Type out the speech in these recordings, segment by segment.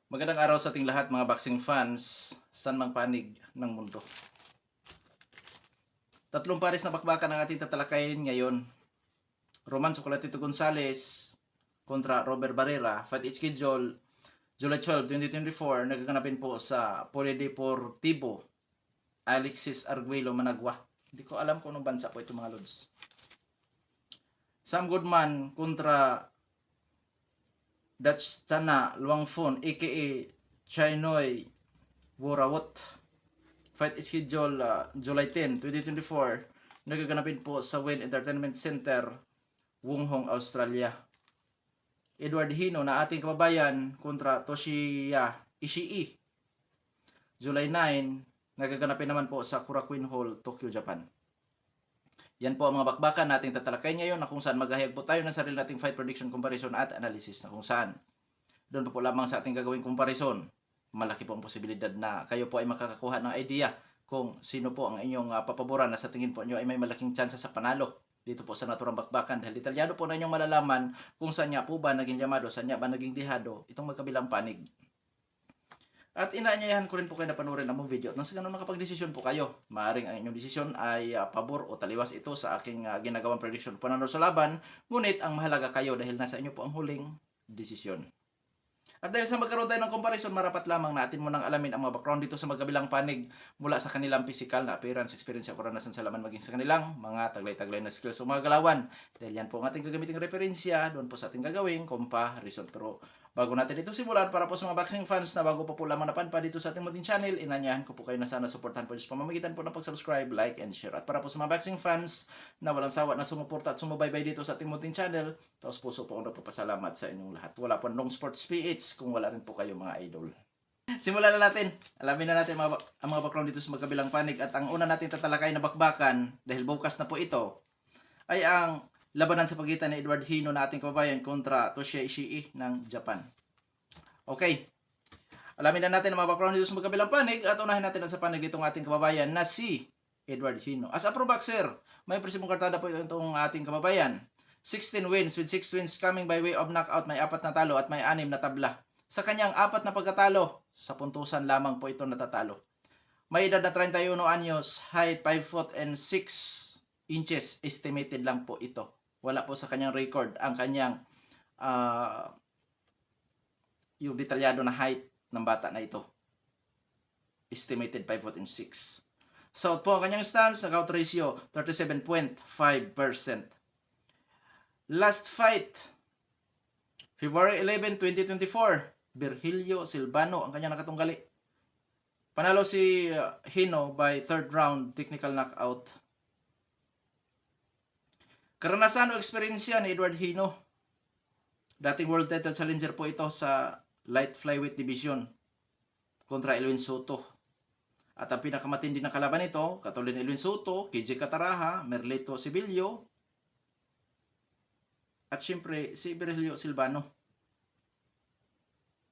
Magandang araw sa ating lahat mga boxing fans, saan mang panig ng mundo. Tatlong pares na bakbakan ang ating tatalakayin ngayon. Roman Chocolatito Gonzalez kontra Robert Barrera, fight schedule July 12, 2024, nagaganapin po sa Polideportivo Alexis Arguello, Managua. Hindi ko alam kung anong bansa po ito mga lods. Sam Goodman kontra Dutch Tana Luangphon aka Chinoy Worawot. Fight schedule July 10, 2024. Nagaganapin po sa Wynn Entertainment Center, Wonghong, Australia. Edward Hino na ating kababayan kontra Toshiya Ishii. July 9, nagaganapin naman po sa Korakuen Hall, Tokyo, Japan. Yan po ang mga bakbakan nating tatalakay ngayon na kung saan maghahayag po tayo ng sarili nating fight prediction, comparison at analysis na kung saan doon po lamang sa ating gagawing comparison, malaki po ang posibilidad na kayo po ay makakakuha ng idea kung sino po ang inyong papaboran na sa tingin po nyo ay may malaking tsansa sa panalo dito po sa naturang bakbakan, dahil detalyado po na inyong malalaman kung saan niya po ba naging llamado, saan niya ba naging dihado itong magkabilang panig. At inaanyayahan ko rin po kayo na panoorin ang video at nang sa ganun nakapag-desisyon po kayo. Maaaring ang inyong desisyon ay pabor o taliwas ito sa aking ginagawang prediction panalo sa laban, ngunit ang mahalaga kayo dahil nasa inyo po ang huling desisyon. At dahil sa magkaroon tayo ng comparison, marapat lamang natin munang alamin ang mga background dito sa magkabilang panig mula sa kanilang physical na appearance, experience at karanasan sa laban maging sa kanilang mga taglay-taglay na skills o mga galawan. Dahil yan po ang ating gagamiting referensya, doon po sa ating gagawing comparison. Pero bago natin ito simulan, para po sa mga boxing fans na bago pa po lamang napadpa dito sa ating munting channel, inanyahan ko po kayo na sana suportahan po sa pamamagitan po ng pag-subscribe, like, and share. At para po sa mga boxing fans na walang sawa na sumuporta at sumubaybay dito sa ating munting channel, taos puso po akong nagpapasalamat sa inyong lahat. Wala po Long Sports PH kung wala rin po kayo mga idol. Simulan na natin. Alamin na natin ang mga background dito sa magkabilang panig. At ang una natin tatalakay na bakbakan, dahil bukas na po ito, ay ang labanan sa pagitan ni Edward Hino na ating kababayan kontra Toshiya Ishii ng Japan. Okay. Alamin na natin ang mga background dito sa magkabilang panig at unahin natin sa panig ditong ating kababayan na si Edward Hino. As a pro boxer, may presibong kartada po itong ating kababayan. 16 wins with 6 wins coming by way of knockout, may 4 na talo at may 6 na tabla. Sa kanyang 4 na pagkatalo, sa puntusan lamang po ito natatalo. May edad na 31 anyos, height 5 foot and 6 inches, estimated lang po ito. Wala po sa kanyang record ang kanyang yung detalyado na height ng bata na ito. Estimated 5 foot and 6. South po ang kanyang stance, knockout ratio 37.5%. Last fight, February 11, 2024, Virgilio Silvano ang kanyang nakatunggali. Panalo si Hino by third round technical knockout. Karanasan o eksperyensya ni Edward Hino. Dating world title challenger po ito sa light flyweight division kontra Elwin Soto. At ang pinakamatindi na kalaban nito, katulad ni Elwin Soto, KJ Cataraha, Merlito Sibilio, at syempre si Virgilio Silvano.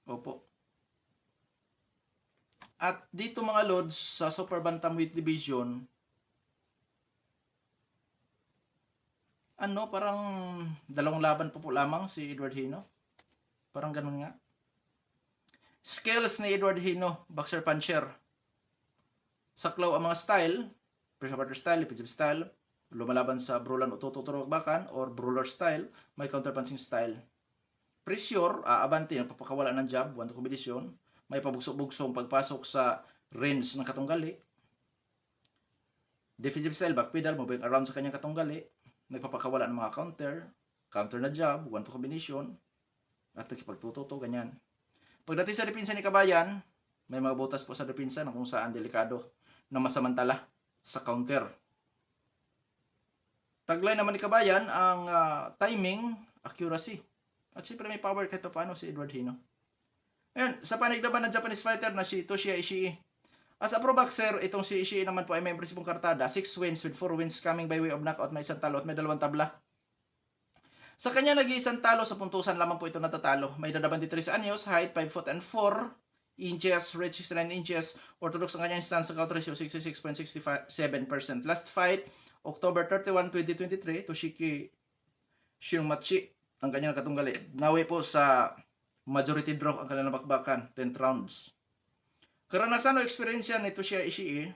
Opo. At dito mga lods, sa super bantamweight division, parang dalawang laban po lamang si Edward Hino. Parang ganun nga. Skills ni Edward Hino, boxer puncher. Saklaw ang mga style, pressure fighter style, defensive style, lumalaban sa brulan o tututurugbakan or brawler style, may counterpunching style. Pressure, abante, nagpapakawala ng jab, 1-2 kombinasyon, may pabugso-bugsong pagpasok sa range ng katunggali. Defensive style, back pedal, moving around sa kanyang katunggali, nagpapakawala ng mga counter na jab, 1-2 kombinasyon, at nakipagtututo, ganyan. Pagdating sa depensa ni Kabayan, may mga butas po sa depensa na kung saan delikado na masamantala sa counter. Taglay naman ni Kabayan ang timing, accuracy. At siyempre may power kahit paano si Edward Hino. Ngayon, sa panig naman ng Japanese fighter na si Toshiya Ishii. As a pro boxer, itong si Ishii naman po ay may impresibong kartada. 6 wins with 4 wins coming by way of knockout, may 1 talo at may 2 tabla. Sa kanya nag-iisang talo, sa puntusan lamang po ito natatalo. May edad 23 anyos, height 5 foot and 4 inches, reach 69 inches, orthodox ang kanyang stance, knockout ratio 66.67%. Last fight, October 31, 2023, Toshiki Shirmachi ang kanyang katunggali. Nawi po sa Majority draw ang kanilang bakbakan, 10th rounds. Karanasan o eksperyensya nito siya Ishii,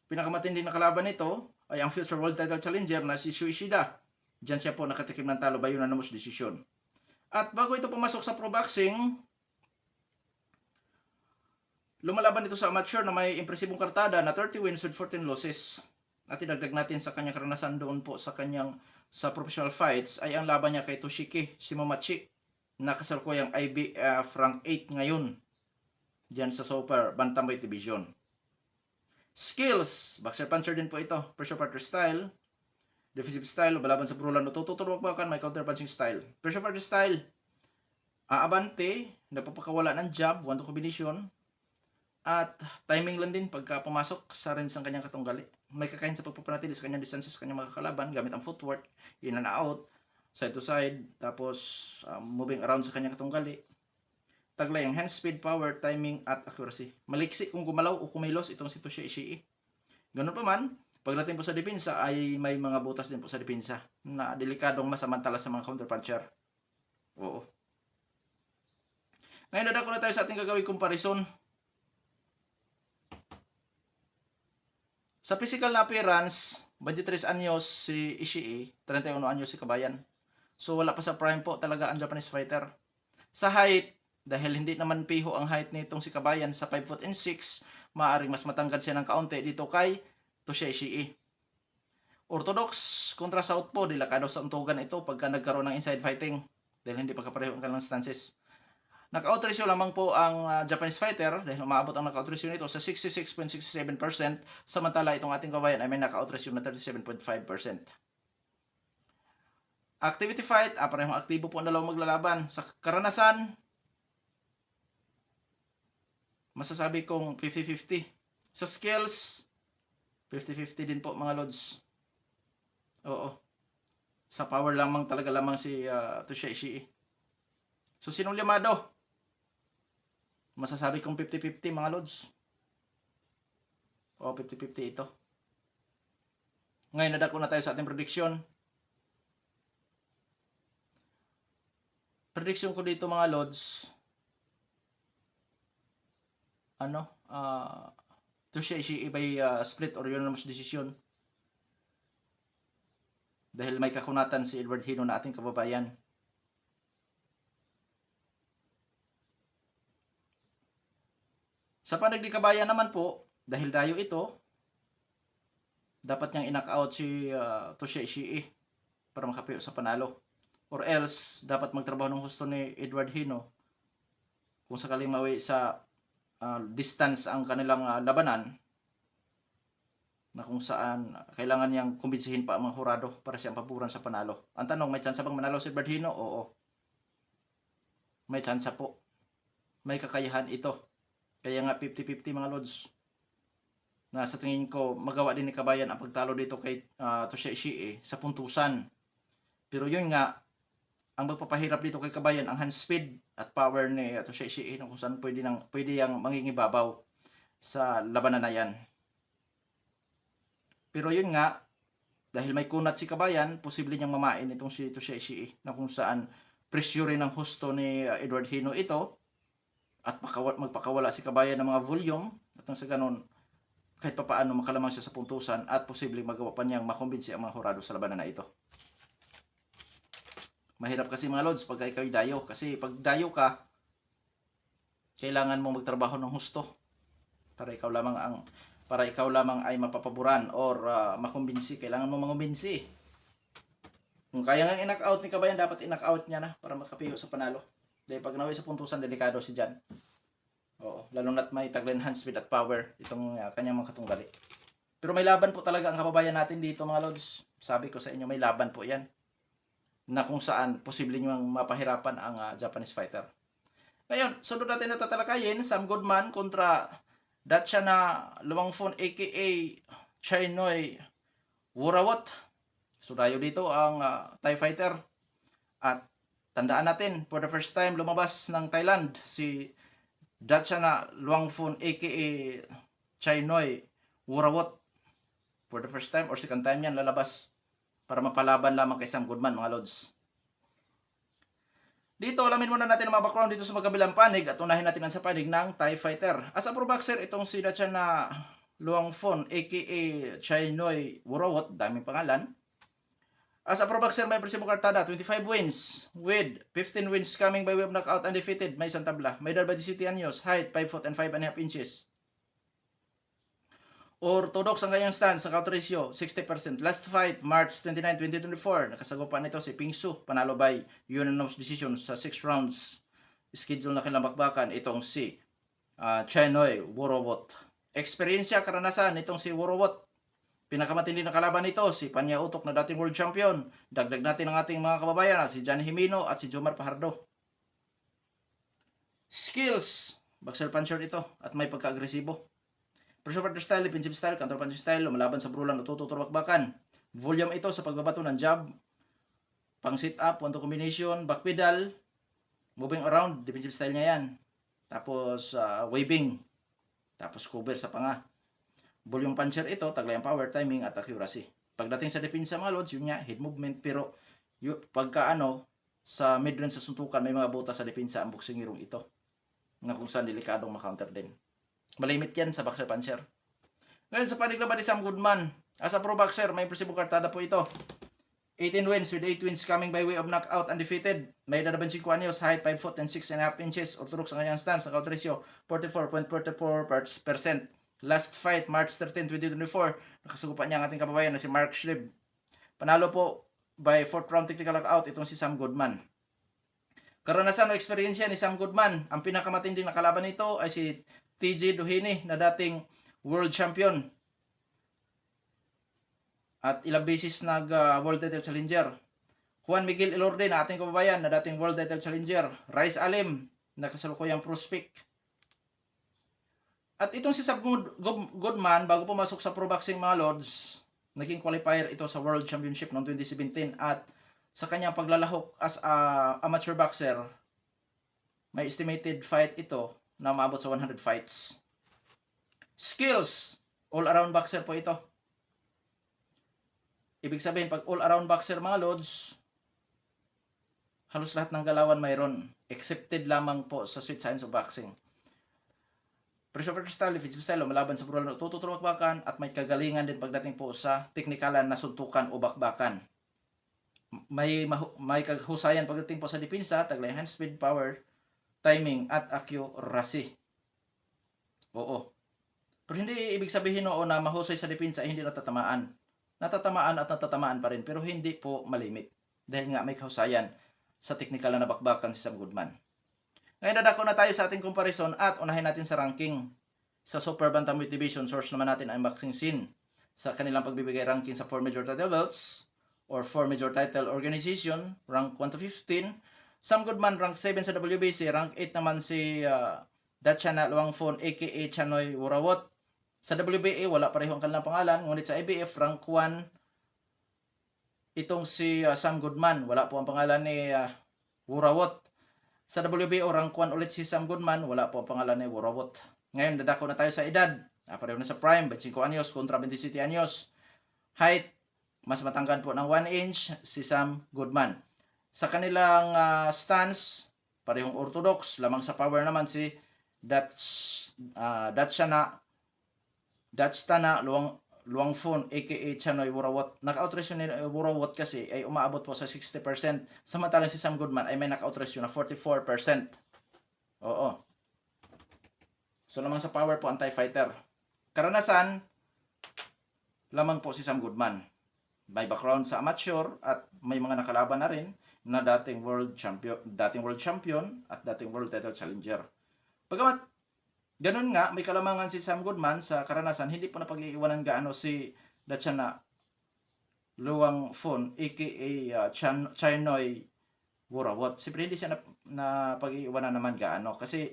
pinakamatindi na kalaban nito ay ang future world title challenger na si Shu Ishida. Diyan siya po nakatikim ng talo by unanimous decision. At bago ito pumasok sa pro boxing, lumalaban ito sa amateur na may impresibong kartada na 30 wins with 14 losses. At idagdag natin sa kanyang karanasan doon po sa kanyang sa professional fights ay ang laban niya kay Toshiki Shimamachi na kasalukuyang IBF rank 8 ngayon diyan sa super bantamweight division. Skills, boxer puncher din po ito, pressure partner style, defensive style, balaban sa brulan, tututulog-bakan, may counter punching style. Pressure partner style, aabante, nagpapakawala ng jab, 1-2 combination, at timing lang din pagka pumasok sa range ng kanyang katunggali. May kakahin sa pagpapanatili sa kanyang distances sa kanyang makakalaban gamit ang footwork, in and out, side to side, tapos moving around sa kanyang katunggali. Taglay ang hand speed, power, timing, at accuracy. Maliksi kung gumalaw o kumilos itong si Toshio Ishii. Ganun pa man, pagdating po sa depensa ay may mga butas din po sa depensa na delikadong masamantala sa mga counterpuncher. Oo. Ngayon dadako na tayo sa ating gagawing comparison. Sa physical na appearance, 23 anyos si Ishii, 31 anyos si Kabayan. So wala pa sa prime po talaga ang Japanese fighter. Sa height, dahil hindi naman piho ang height nitong si Kabayan sa 5 foot and 6, maaaring mas matangkad siya ng kaunti dito kay Toshio Ishii. Orthodox kontra southpaw, delikado sa untugan ito pagka nagkaroon ng inside fighting dahil hindi pagkapareho ang kanilang stances. Knockout ratio lamang po ang Japanese fighter dahil umaabot ang knockout ratio nito sa 66.67%, samantala itong ating Kabayan ay may knockout ratio na 37.5%. Activity fight, parehong aktibo po ang dalawang maglalaban. Sa karanasan, masasabi kong 50-50. Sa skills, 50-50 din po mga lods. Oo. Sa power lamang talaga lamang si Toshio Ishii. So sinong limado? Masasabi kong 50-50 mga lods. Oo, 50-50 ito. Ngayon nadako na tayo sa ating prediction. Prediction ko dito mga lods, Toshio Ishii by split or unanimous decision. Dahil may kakunatan si Edward Hino na ating kababayan. Sa panagdi Kabayan naman po, dahil dayo ito, dapat niyang in-knock out si Toshio Ishii para makapiyo sa panalo. Or else, dapat magtrabaho ng husto ni Edward Hino kung sakaling mawi sa distance ang kanilang labanan, na kung saan kailangan niyang kumbinsihin pa ang mga hurado para siyang paboran sa panalo. Ang tanong, may tsansa bang manalo si Edward Hino? Oo. May tsansa po. May kakayahan ito. Kaya nga 50-50 mga lods. Na sa tingin ko, magawa din ni Kabayan ang pagtalo dito kay Toshio Ishii sa puntusan. Pero yun nga, ang magpapahirap dito kay Kabayan ang hand speed at power ni Toshio Ishii kung saan pwede yang mangingibabaw sa labanan na yan. Pero yun nga, dahil may kunat si Kabayan, posible niyang mamain itong si Toshio Ishii na kung saan pressurein ng husto ni Edward Hino ito at magpakawala si Kabayan ng mga volume at nang sa ganun kahit papaano makalamang siya sa puntusan at posible magawa pa niyang makumbinsi ang mga hurado sa labanan na ito. Mahirap kasi mga lods pag ikaw dayo. Kasi pag dayo ka, kailangan mo magtrabaho ng husto para ikaw lamang ay mapapaboran or makumbinsi. Kailangan mo mangumbinsi. Kung kaya nga i-knock out ni Kabayan, dapat i-knock out niya na para makapiyo sa panalo. Dahil pag nawi sa puntusan, delikado si Jan. Oo, lalo na't may tagline hand speed at power itong kanyang mga katunggali. Pero may laban po talaga ang kababayan natin dito mga lods. Sabi ko sa inyo, may laban po yan, na kung saan posible nyo mapahirapan ang Japanese fighter. Ngayon, sunod natin na tatalakayin, Sam Goodman kontra Daciana Luangphone aka Chinoy Wurawot. So tayo dito ang Thai fighter. At tandaan natin, for the first time lumabas ng Thailand si Daciana Luangphone aka Chinoy Wurawot. For the first time or second time yan lalabas para mapalaban lamang kay Sam Goodman mga lods. Dito, alamin muna natin ang mga background dito sa magkabilang panig at unahin natin ang sa panig ng TIE Fighter. As a pro boxer, itong si Dachana Luangphone aka Chinoy Wurawot, daming pangalan. As a pro boxer, may presibong kartada, 25 wins with 15 wins coming by way of knockout undefeated. May isang tabla. May edad 27 anyos, height 5 foot and 5 and a half inches. Orthodox ang kanyang stance sa count ratio, 60%. Last fight, March 29, 2024. Nakasagupan nito si Ping Su, panalo by unanimous decision sa 6 rounds. Schedule na kailang bakbakan itong si Chinoy Wurawot. Eksperyensya, karanasan itong si Wurawot. Pinakamatindi na kalaban nito, si Panya Utok na dating world champion. Dagdag natin ang ating mga kababayan, si Jan Jimeno at si Jomar Fajardo. Skills, boxer puncher ito at may pagka-agresibo. Pressure fighter style, defensive style, counter punching style, lumalaban sa brulan o tututurbakbakan. Volume ito sa pagbabato ng jab, pang sit up, 1-2 combination, back pedal, moving around, defensive style niya yan. Tapos waving, tapos cover sa panga. Volume puncher ito, taglay ang power, timing at accuracy. Pagdating sa depensa mga lods, yun nga, head movement, pero pagka sa mid-range sa suntukan, may mga butas sa depensa ang boksingirong ito. Nga kung saan delikadong makounter din. Malimit yan sa boxer puncher. Ngayon sa panig laban ni Sam Goodman. As a pro boxer, may impresibong kartada po ito. 18 wins with 8 wins coming by way of knockout undefeated. May edad 25 anyos, height 5 foot and 6 and a half inches. Orthodox ang kanyang stance, ang count ratio 44.44%. Last fight, March 13, 2024. Nakasugupan niya ang ating kababayan na si Mark Schlib. Panalo po by 4th round technical knockout itong si Sam Goodman. Karanasan o eksperyensya ni Sam Goodman. Ang pinakamatinding na kalaban nito ay si TJ Doheny na dating world champion at ilang beses world title challenger. Juan Miguel Elorde na ating kababayan na dating world title challenger. Rice Alim na kasalukuyang prospect. At itong si Sam Goodman, bago pumasok sa pro boxing mga lords, naging qualifier ito sa world championship noong 2017 at sa kanyang paglalahok as amateur boxer, may estimated fight ito na maabot sa 100 fights. Skills, all-around boxer po ito. Ibig sabihin, pag all-around boxer mga lods, halos lahat ng galawan mayroon. Excepted lamang po sa sweet science of boxing. Pressure fighter style, defensive style, lumalaban sa brutal o tututurbakbakan at may kagalingan din pagdating po sa teknikalan na suntukan o bakbakan. May kaghusayan pagdating po sa depensa, taglay hand speed, power, timing at accuracy. Oo. Pero hindi ibig sabihin na mahusay sa depensa ay hindi natatamaan. Natatamaan at natatamaan pa rin pero hindi po malimit. Dahil nga may kahusayan sa technical na bakbakan si Sam Goodman. Ngayon dadako na tayo sa ating comparison at unahin natin sa ranking. Sa Super Bantamweight Division, source naman natin ang Boxing Scene. Sa kanilang pagbibigay ranking sa 4 major title belts or 4 major title organization, rank 1 to 15. Sam Goodman, rank 7 sa WBC. Rank 8 naman si Dachana Luangphone aka Chinoy Wurawot. Sa WBA, wala pareho ang kanilang pangalan. Ngunit sa IBF, rank 1 itong si Sam Goodman. Wala po ang pangalan ni Wurawot. Sa WBO, rank 1 ulit si Sam Goodman. Wala po ang pangalan ni Wurawot. Ngayon, dadako na tayo sa edad. Pareho na sa prime, 25 anyos kontra 27 anyos. Height, mas matangkad po ng 1 inch si Sam Goodman. Sa kanilang stance, parehong orthodox. Lamang sa power naman si Dachana Luangphone aka Chinoy Wurawot. Knockout ratio ni Wurawot kasi ay umaabot po sa 60%. Samantalang si Sam Goodman ay may knockout ratio na 44%. Oo. So lamang sa power po anti-fighter. Karanasan, lamang po si Sam Goodman. May background sa amateur at may mga nakalaban na rin na dating world champion at dating world title challenger. Bagamat ganun nga, may kalamangan si Sam Goodman sa karanasan, hindi po napag-iiwanan gaano si Dachana Luangphone aka Chinoy Wurawot. Siyempre hindi siya na pag-iiwanan naman gaano kasi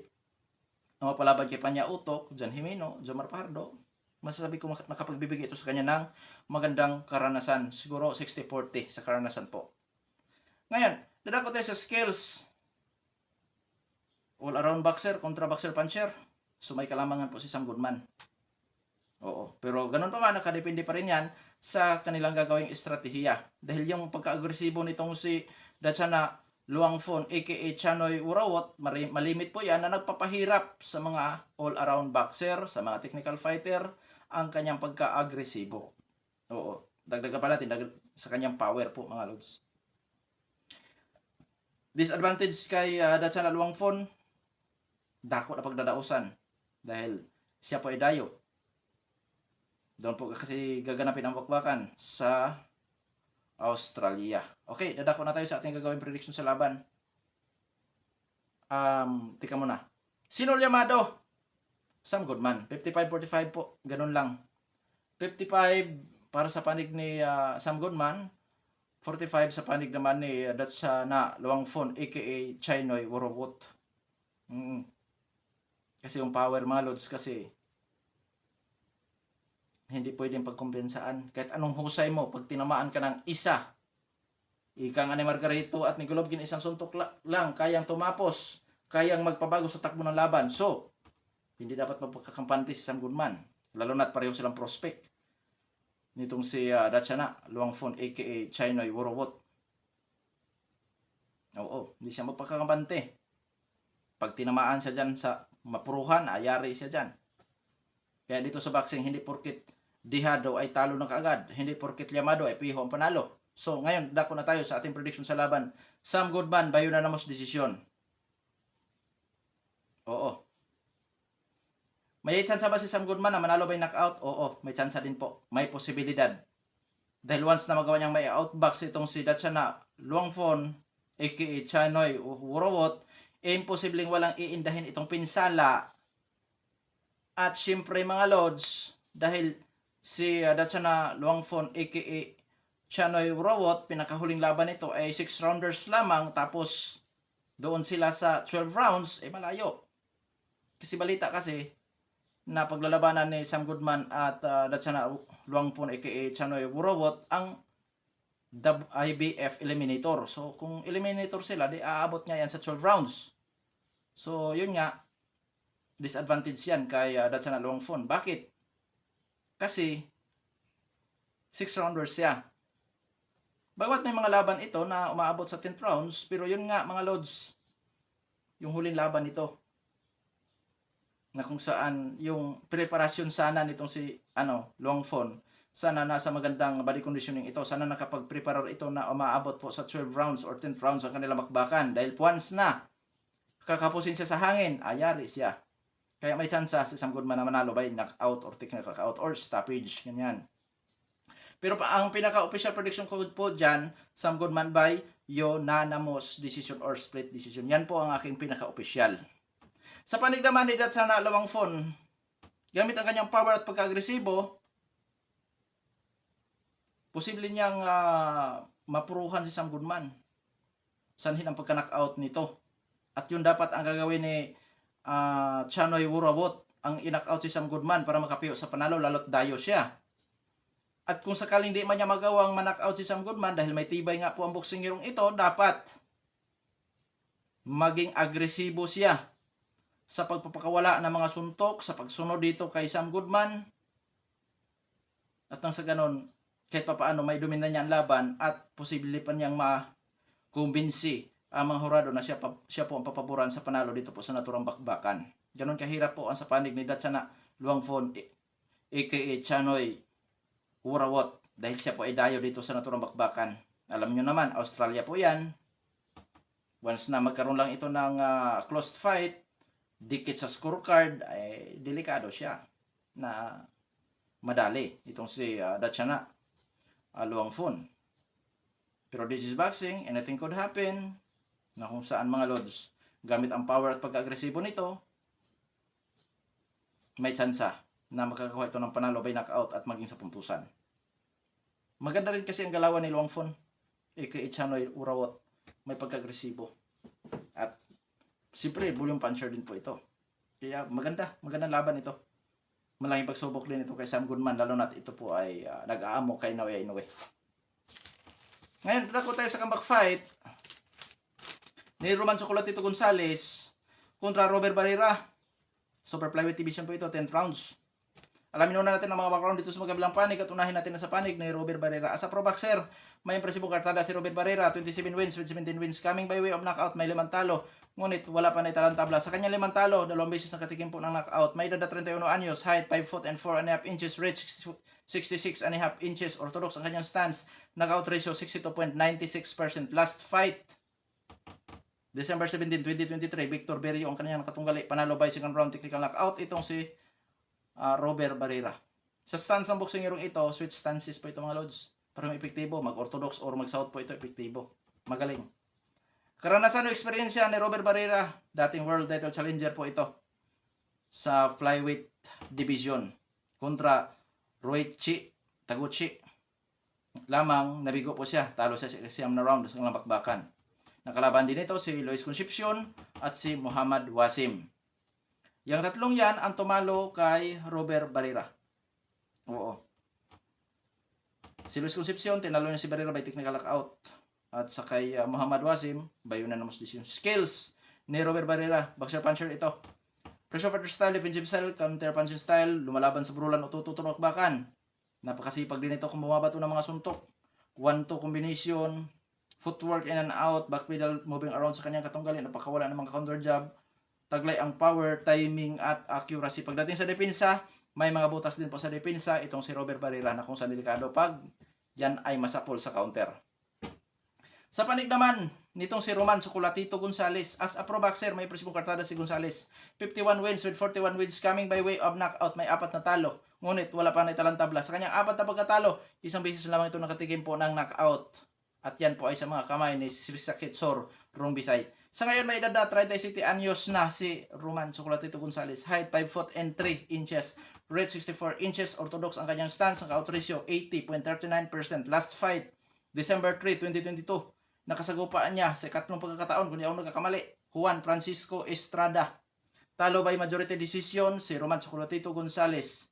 ang mapalaban kay Panya Utok, Jan Jimeno, Jomar Fajardo, masasabi ko nakapagbibigay ito sa kanya ng magandang karanasan. Siguro 60-40 sa karanasan po. Ngayon, dadako tayo sa skills. All-around boxer kontra boxer puncher. So may kalamangan po si Sam Goodman. Oo. Pero ganun pa man, nakadepende pa rin yan sa kanilang gagawing estratehiya. Dahil yung pagka-agresibo nitong si Dachana Luangphon aka Chanoy Wurawot, malimit po yan na nagpapahirap sa mga all-around boxer, sa mga technical fighter, ang kanyang pagka-agresibo. Oo, dagdag pa natin sa kanyang power po mga lods. Disadvantage kay Datsana Luangphon, dako na pagdadausan dahil siya po ay dayo. Doon po kasi gaganapin ang bakbakan sa Australia. Okay, dadako na tayo sa ating gagawin prediction sa laban. Tika muna. Sino Llamado? Sam Goodman. 55-45 po. Ganun lang. 55 para sa panig ni Sam Goodman. 45 sa panig naman ni Datsana Luangphon aka Chanoy Wurawot. Kasi yung power mga lods kasi hindi pwedeng pagkumpensaan. Kahit anong husay mo, pag tinamaan ka ng isa, ika nga ni Margarito at ni Golovkin, isang suntok lang, kayang tumapos, kayang magpabago sa takbo ng laban. So, hindi dapat magpagkakampante si Sam Goodman. Lalo na't pareho silang prospect. Nitong si Datsana Luangphon aka Chanoy Wurawot. Oo, hindi siya magpagkakampante. Pag tinamaan siya dyan sa mapuruhan, ayari siya dyan. Kaya dito sa boxing, hindi porkit dihado ay talo na kaagad. Hindi porkit Llamado ay piho ang panalo. So, ngayon, dako na tayo sa ating prediction sa laban. Sam Goodman, by unanimous decision. Oo. May chance ba si Sam Goodman na manalo by knockout? Oo, may chance din po. May posibilidad. Dahil once na magawa niyang may outbox itong si Datsana Luangphon, aka Chanoy Wurawot, imposibleng walang iindahin itong pinsala. At syempre mga lods, dahil si Datsana Luangphon aka Chanoy Wurawot, pinakahuling laban nito ay 6 rounders lamang, tapos doon sila sa 12 rounds, malayo. Kasi balita kasi na paglalabanan ni Sam Goodman at Datsana Luangphon aka Chanoy Wurawot ang IBF Eliminator. So kung eliminator sila, di aabot nga yan sa 12 rounds. So yun nga, disadvantage yan kay Datsana Luangphon. Bakit? Kasi 6 rounders siya. Bawat may mga laban ito na umaabot sa 10 rounds, pero yun nga mga lods, yung huling laban nito, na kung saan yung preparasyon sana nitong si Luangphon, sana nasa magandang body conditioning ito, sana nakapag-prepare ito na umaabot po sa 12 rounds or 10 rounds ang kanilang bakbakan. Dahil once na kakapusin siya sa hangin, ayari siya. Kaya may chance si Sam Goodman na manalo by knockout or technical knockout or stoppage, ganyan. Pero ang pinaka-official prediction ko po dyan, Sam Goodman by unanimous decision or split decision. Yan po ang aking pinaka-official. Sa panig naman ni Datsana Luangphon, gamit ang kanyang power at pagka-agresibo, posible niyang mapuruhan si Sam Goodman. Sanhin ang pagka-knockout nito. At yun dapat ang gagawin ni Chanoy Wurawot, ang in-knockout si Sam Goodman para makapiho sa panalo, lalo't dayo siya. At kung sakaling di man niya magawang man-knockout si Sam Goodman, dahil may tibay nga po ang boksingerong ito, dapat maging agresibo siya sa pagpapakawala ng mga suntok, sa pagsunod dito kay Sam Goodman. At nang sa ganon, kahit papaano may domina niya ang laban at posible pa niyang makumbinsi ang mga hurado na siya po ang papaboran sa panalo dito po sa naturang bakbakan. Ganon kahirap po ang sa panig ni Datsana Luangphon aka Chanoy Wurawot, dahil siya po ay dayo dito sa naturang bakbakan. Alam nyo naman, Australia po yan. Once na magkaroon lang ito ng closed fight, dikit sa scorecard, ay delikado siya na madali itong si Datsana Luangphon. Pero this is boxing, anything could happen, na kung saan mga lods, gamit ang power at pagka-agresibo nito, may tsansa na makakakuha ito ng panalo by knockout at maging sa puntusan. Maganda rin kasi ang galawan ni Luangphon aka Chanoy Wurawot, may pagka-agresibo. At siyempre, volume puncher din po ito. Kaya magandang laban ito. Malaking pagsubok din ito kay Sam Goodman, lalo na't ito po ay nag-aamo kay Naoya Inoue. Ngayon, dako tayo sa comeback fight ni Roman Chocolatito Gonzalez kontra Robert Barrera. Super flyweight division po ito, 10 rounds. Alamin muna natin ang mga background dito sa magkabilang panig at unahin natin na sa panig ni Robert Barrera. As a pro boxer, may impresibong kartada si Robert Barrera, 27 wins with 17 wins coming by way of knockout, may 5 talo. Ngunit wala pa na italang tabla. Sa kanyang 5 talo, 2 beses nakatikim po ng knockout. May edad na 31 anyos, height 5 foot and 4.5 inches, reach 66.5 inches, orthodox ang kanyang stance, knockout ratio 62.96%. Last fight, December 17, 2023, Victor Berrio ang kanyang nakatunggali, panalo by second round technical knockout. Itong si Robert Barrera. Sa stance ng boxingerong ito, switch stances po ito mga lods. Para epektibo, mag-orthodox or mag-south po ito, epektibo. Magaling. Karanasan o eksperyensya ni Robert Barrera, dating world title challenger po ito sa flyweight division kontra Roichi Taguchi. Lamang nabigo po siya, talo siya sa siyam na round sa bakbakan. Nakalaban din ito si Luis Concepcion at si Muhammad Wasim. Yang tatlong yan ang tumalo kay Robert Barrera. Oo. Si Luis Concepcion, tinalo niya si Barrera by technical knockout. At sa kay Muhammad Wasim, by unanimous decision. Skills ni Robert Barrera, boxer puncher ito. Pressure fighter style, defensive style, counter punching style, lumalaban sa brulan o tututunokbakan. Napakasipag din ito kung bumabato ng mga suntok. 1-2 combination, footwork in and out, back pedal moving around sa kanyang katunggali, napakawala ng mga counter jab. Taglay ang power, timing at accuracy. Pagdating sa depensa, may mga butas din po sa depensa itong si Robert Barrera na kung saan delikado pag yan ay masapol sa counter. Sa panig naman nitong si Roman Chocolatito Gonzalez, as a pro boxer, may presibong kartada si Gonzalez. 51 wins with 41 wins coming by way of knockout, may 4 na talo. Ngunit wala pa na italang tabla. Sa kanyang 4 na pagkatalo, isang beses lamang ito nakatikim po ng knockout. At yan po ay sa mga kamay ni Srisakit Sor Rumbisay. Sa ngayon may edad na 37 anyos na si Roman Chocolatito Gonzalez. Height 5 foot and 3 inches. Reach 64 inches. Orthodox ang kanyang stance. Ang knockout ratio 80.39%. Last fight, December 3, 2022. Nakasagupaan niya sa ikatlong pagkakataon, kung di ako nagkakamali, Juan Francisco Estrada. Talo by majority decision si Roman Chocolatito Gonzalez.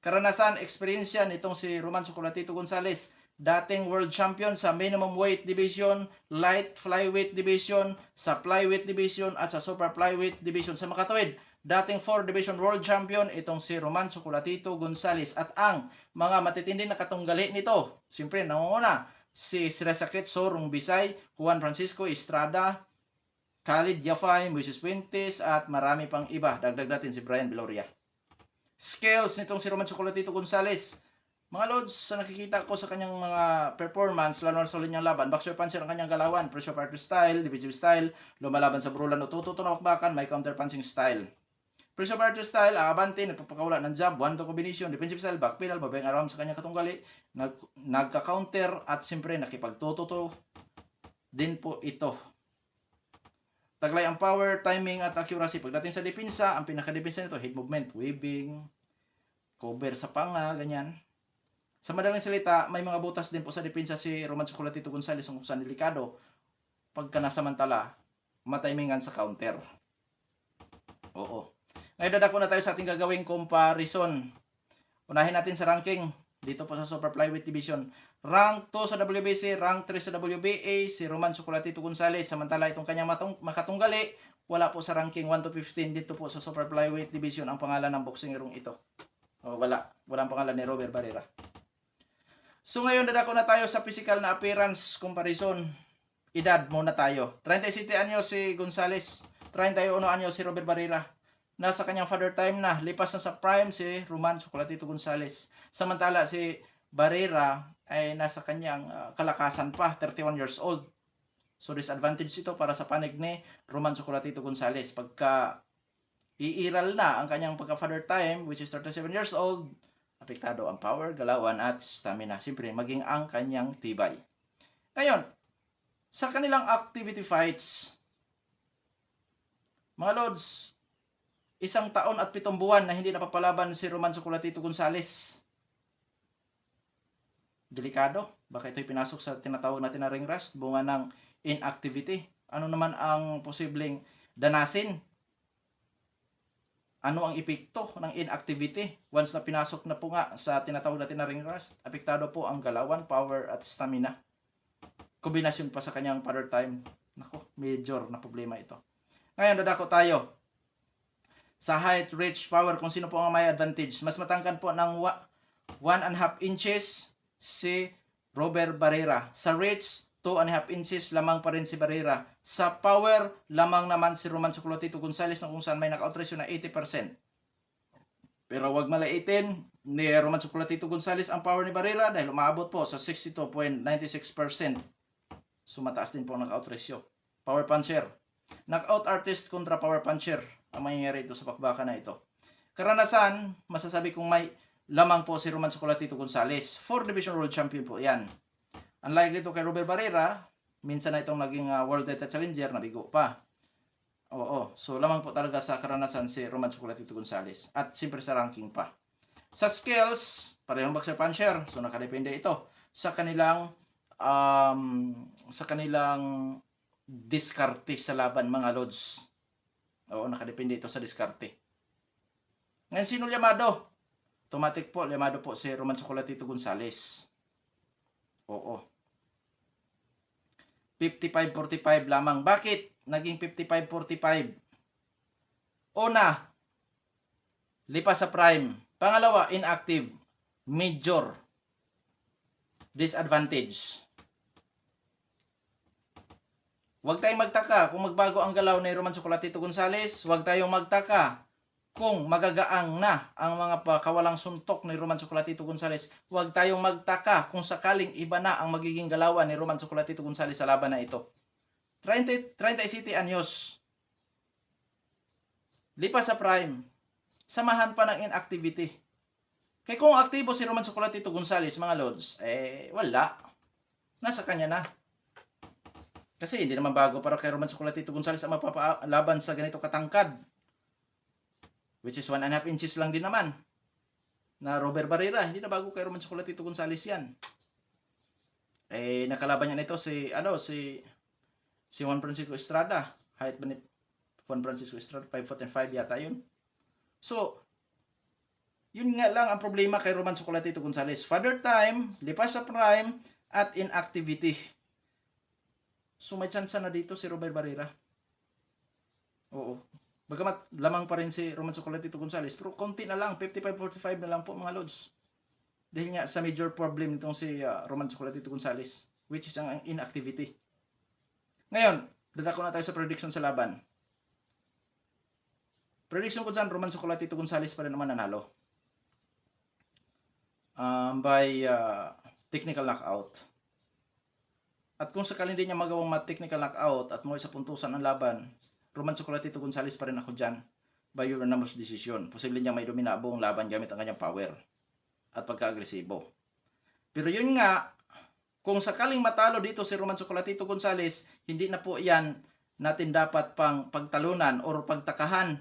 Karanasan, eksperyensya nitong si Roman Chocolatito Gonzalez, dating world champion sa minimum weight division, light flyweight division, sa flyweight division at sa super flyweight division. Sa makatuwid, dating 4 division world champion itong si Roman Chocolatito Gonzalez. At ang mga matitindi na katunggali nito, siyempre nangunguna si Srisakit Sor Rumbisay, Juan Francisco Estrada, Khalid Yafai, Moises Fuentes at marami pang iba. Dagdag natin si Brian Viloria. Skills nitong si Roman Chocolatito Gonzalez, mga lods, sa nakikita ko sa kanyang mga performance, lalo na sa ulit niyang laban, boxer puncher ang kanyang galawan, pressure fighter style, defensive style, lumalaban sa brulan o tututunokbakan, may counter punching style. Pressure fighter style, aabante, nagpapakawala ng jab, 1-2 combination, defensive style, back pedal, mabayang around sa kanyang katunggali, nagka-counter at siyempre nakipagtututo din po ito. Taglay ang power, timing at accuracy. Pagdating sa depensa, ang pinaka-depensa nito, head movement, weaving, cover sa panga, ganyan. Sa madaling salita, may mga butas din po sa depensa si Roman Chocolatito Gonzalez kung saan delikado pagka nasamantala, matimingan sa counter. Oo. Ngayon dadako na tayo sa ating gagawing comparison. Unahin natin sa ranking dito po sa Super Flyweight Division. Rank 2 sa WBC, rank 3 sa WBA, si Roman Chocolatito Gonzalez. Samantala itong kanyang makatunggali, wala po sa ranking 1 to 15 dito po sa Super Flyweight Division ang pangalan ng boxingerong ito. Walang pangalan ni Robert Barrera. So ngayon dadako na tayo sa physical na appearance comparison. Edad muna tayo. 37 anyos si Gonzalez, 31 anyos si Robert Barrera. Nasa kanyang father time na, lipas na sa prime si Roman Chocolatito Gonzalez. Samantala si Barrera ay nasa kanyang kalakasan pa, 31 years old. So disadvantage ito para sa panig ni Roman Chocolatito Gonzalez. Pagka iiral na ang kanyang pagka-father time, which is 37 years old, apektado ang power, galawan at stamina. Siyempre, maging ang kanyang tibay. Ngayon, sa kanilang activity fights, mga lods, 1 taon at 7 buwan na hindi napapalaban si Roman Chocolatito Gonzalez. Delikado. Baka ito'y pinasok sa tinatawag natin na ring rust, bunga ng inactivity. Ano naman ang posibleng danasin? Ano ang epekto ng inactivity? Once na pinasok na po nga sa tinatawag natin na ring rust, apektado po ang galawan, power at stamina. Kombinasyon pa sa kanyang father time. Nako, major na problema ito. Ngayon, dadako tayo Sa height, reach, power, kung sino po ang may advantage. Mas matangkad po ng 1.5 inches si Robert Barrera. Sa reach, 2.5 inches lamang pa rin si Barrera. Sa power, lamang naman si Roman Chocolatito Gonzalez na kung saan may knockout ratio na 80%. Pero wag malaitin ni Roman Chocolatito Gonzalez ang power ni Barrera dahil umaabot po sa 62.96%. So mataas din po ang knockout ratio. Power puncher. Knockout artist kontra power puncher ang mangyayari ito sa bakbakan na ito. Karanasan, masasabi kong may lamang po si Roman Chocolatito Gonzalez. 4 Division World Champion po yan. Unlike dito kay Robert Barrera, minsan na itong naging World Title Challenger, nabigo pa. Oo, so lamang po talaga sa karanasan si Roman Chocolatito Gonzalez. At siyempre sa ranking pa. Sa skills, parehong boxer puncher. So nakadepende ito sa kanilang diskarte sa laban, mga lods. Oo, nakadepende ito sa diskarte. Ngayon, sino llamado? Automatic po, llamado po si Roman Chocolatito Gonzalez. Oo. 55-45 lamang. Bakit naging 55-45? Una, lipas sa prime. Pangalawa, inactive. Major disadvantage. Huwag tayong magtaka kung magbago ang galaw ni Roman Chocolatito Gonzalez. Huwag tayong magtaka kung magagaang na ang mga kawalang suntok ni Roman Chocolatito Gonzalez. Huwag tayong magtaka kung sakaling iba na ang magiging galawan ni Roman Chocolatito Gonzalez sa laban na ito. 37 anyos. Lipas sa prime. Samahan pa ng inactivity. Kaya kung aktibo si Roman Chocolatito Gonzalez, mga lods, wala. Nasa kanya na. Kasi hindi naman bago para kay Roman Chocolatito Gonzalez ang mapapalaban sa ganito katangkad. Which is 1.5 inches lang din naman. Na Robert Barrera, hindi na bago kay Roman Chocolatito Gonzalez yan. Nakalaban niya nito si Juan Francisco Estrada. Height ba ni Juan Francisco Estrada? 5'5" yata yun. So, yun nga lang ang problema kay Roman Chocolatito Gonzalez. Father time, lipas sa prime, at inactivity. So may chance na dito si Robert Barrera. Oo. Bagamat lamang pa rin si Roman Chocolatito Gonzalez, pero konti na lang, 55-45 na lang po, mga lods. Dahil nga sa major problem nitong si Roman Chocolatito Gonzalez, which is ang inactivity. Ngayon, dadako na tayo sa prediction sa laban. Prediction ko dyan, Roman Chocolatito Gonzalez pa rin naman nanalo. By technical knockout. At kung sakaling din niya magawang technical knockout at mo sa puntusan ng laban, Roman Chocolatito Gonzalez pa rin ako dyan by unanimous decision. Posible niya may domina buong laban gamit ang kanyang power at pagka-agresibo. Pero yun nga, kung sakaling matalo dito si Roman Chocolatito Gonzalez, hindi na po yan natin dapat pang pagtalunan or pagtakahan.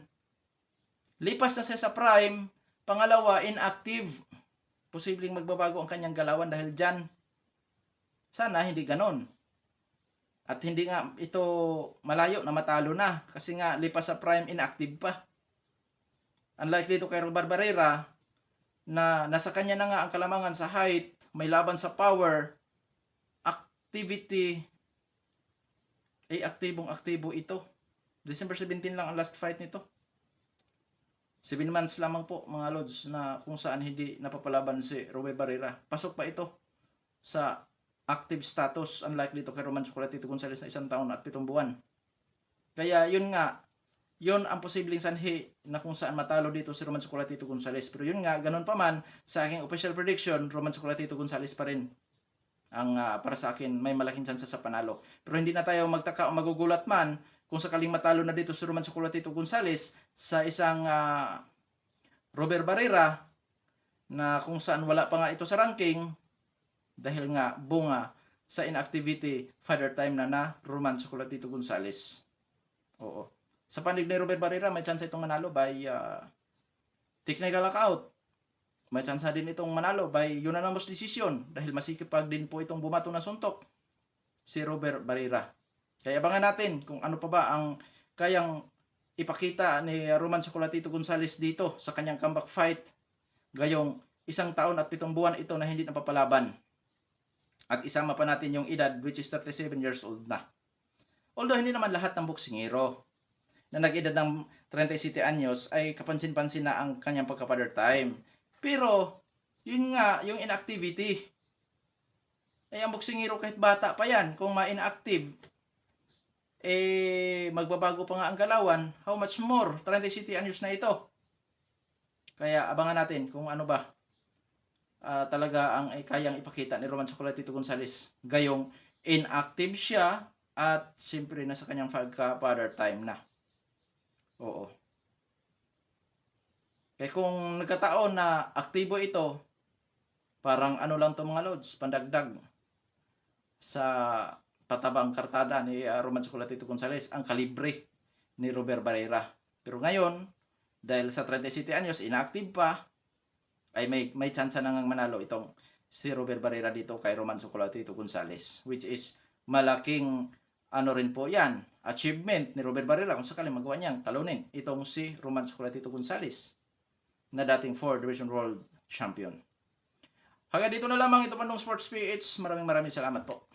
Lipas na siya sa prime, pangalawa, inactive. Posibleng magbabago ang kanyang galawan dahil dyan. Sana hindi ganon. At hindi nga ito malayo na matalo na. Kasi nga lipas sa prime, inactive pa. Unlike dito kay Robert Barrera, na nasa kanya na nga ang kalamangan sa height, may laban sa power, activity, aktibong-aktibo ito. December 17 lang ang last fight nito. 7 months lamang po, mga lods, na kung saan hindi napapalaban si Robert Barrera. Pasok pa ito sa active status, unlike dito kay Roman Chocolatito Gonzalez na 1 taon at 7 buwan. Kaya yun nga, yun ang posibleng sanhi na kung saan matalo dito si Roman Chocolatito Gonzalez. Pero yun nga, ganun pa man, sa aking official prediction, Roman Chocolatito Gonzalez pa rin ang para sa akin may malaking chance sa panalo. Pero hindi na tayo magtaka o magugulat man kung sakaling matalo na dito si Roman Chocolatito Gonzalez sa isang Robert Barrera na kung saan wala pa nga ito sa ranking dahil nga bunga sa inactivity father time na Roman Chocolatito Gonzalez. Oo. Sa panig ni Robert Barrera, may chance itong manalo by technical knockout. May chance din itong manalo by unanimous decision dahil masikipag din po itong bumato na suntok si Robert Barrera. Kaya abangan natin kung ano pa ba ang kayang ipakita ni Roman Chocolatito Gonzalez dito sa kanyang comeback fight gayong 1 taon at 7 buwan ito na hindi napapalaban. At isama pa natin yung edad which is 37 years old na. Although hindi naman lahat ng boksingero. na nag-edad ng 37 anyos ay kapansin-pansin na ang kanyang pagka-father time. Pero, yun nga, yung inactivity. Ay ang boksingero kahit bata pa yan, kung ma-inactive, magbabago pa nga ang galawan, how much more? 37 anyos na ito. Kaya abangan natin kung ano ba talaga ang kayang ipakita ni Roman Chocolatito Gonzales. Gayong inactive siya at siyempre nasa kanyang pagka-father time na. Oo. Kaya kung nagkataon na aktibo ito, parang ano lang to mga lods, pandagdag sa patabang kartada ni Roman Chocolatito Gonzales, ang kalibre ni Robert Barrera. Pero ngayon, dahil sa 37 anyos, inactive pa, ay may chance na ngang manalo itong si Robert Barrera dito kay Roman Chocolatito Gonzales, which is malaking ano rin po yan, achievement ni Robert Barrera kung sakaling magawa niyang talunin itong si Roman Chocolatito Gonzales na dating 4 Division World Champion. Hanggang dito na lamang ito Pandong Sports PH. Maraming salamat po.